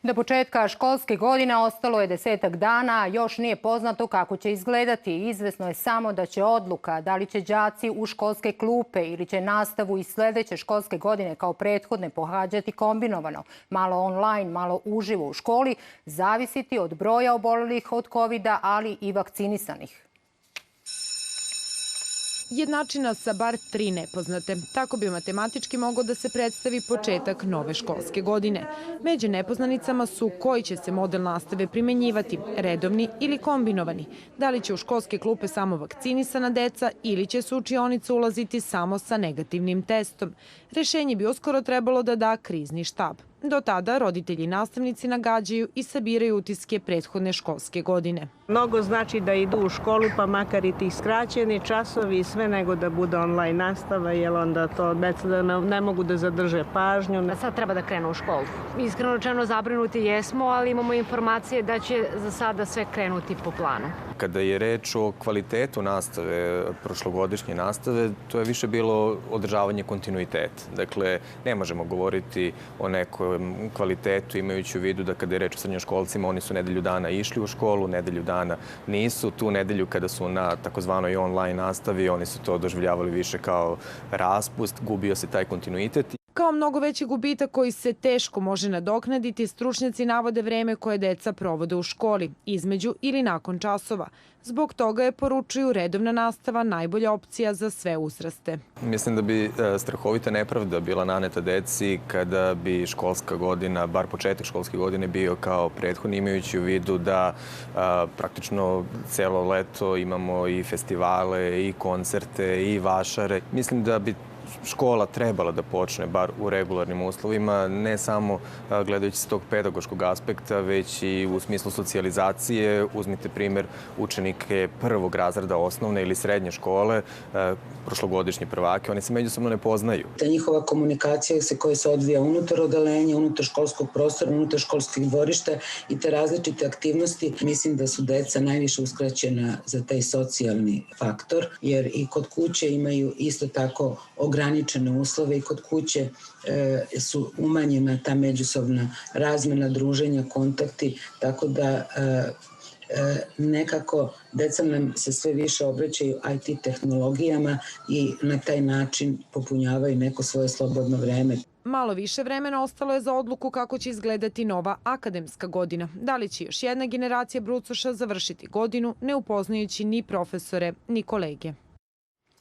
Do početka školske godine ostalo je 10 dana, a još nije poznato kako će izgledati. Izvesno je samo da će odluka da li će đaci u školske klupe ili će nastavu iz sledeće školske godine kao prethodne pohađati kombinovano, malo online, malo uživo u školi, zavisiti od broja obolelih od COVID-a, ali i vakcinisanih. Jednačina sa bar 3 nepoznate. Tako bi matematički mogao da se predstavi početak nove školske godine. Među nepoznanicama su koji će se model nastave primenjivati, redovni ili kombinovani. Da li će u školske klupe samo vakcinisana deca ili će se u učionicu ulaziti samo sa negativnim testom. Rešenje bi uskoro trebalo da da krizni štab. Do tada roditelji i nastavnici nagađaju i sabiraju utiske prethodne školske godine. Mnogo znači da idu u školu, pa makar i ti skraćeni časovi i sve, nego da bude online nastava, jer onda to deca ne mogu da zadrže pažnju. Sad treba da krenu u školu. Iskreno rečeno zabrinuti jesmo, ali imamo informacije da će za sada sve krenuti po planu. Kada je reč o kvalitetu nastave, prošlogodišnje nastave, to je više bilo održavanje kontinuiteta. Dakle, ne možemo govoriti o nekom kvalitetu imajući u vidu da kada je reč o srednjoškolcima, oni su nedelju dana išli u školu, nedelju dana nisu. Tu nedelju kada su na takozvanoj online nastavi, oni su to doživljavali više kao raspust, gubio se taj kontinuitet. Kao mnogo veći gubitak koji se teško može nadoknaditi, stručnjaci navode vreme koje deca provode u školi, između ili nakon časova. Zbog toga je, poručuju, redovna nastava najbolja opcija za sve uzraste. Mislim da bi strahovita nepravda bila naneta deci kada bi školska godina, bar početak školske godine, bio kao prethodni, imajući u vidu da praktično celo leto imamo i festivale, i koncerte, i vašare. Mislim da bi škola trebala da počne, bar u regularnim uslovima, ne samo gledajući se tog pedagoškog aspekta, već i u smislu socijalizacije. Uzmite primer učenike prvog razreda osnovne ili srednje škole, prošlogodišnje prvake, oni se međusobno ne poznaju. Ta njihova komunikacija koja se odvija unutar odeljenja, unutar školskog prostora, unutar školskih dvorišta i te različite aktivnosti, mislim da su deca najviše uskraćena za taj socijalni faktor, jer i kod kuće imaju isto tako ograničene uslove i kod kuće su umanjena ta međusobna razmena, druženja, kontakti, tako da nekako deca nam se sve više obraćaju IT tehnologijama i na taj način popunjavaju neko svoje slobodno vreme. Malo više vremena ostalo je za odluku kako će izgledati nova akademska godina. Da li će još jedna generacija brucoša završiti godinu ne upoznajući ni profesore ni kolege.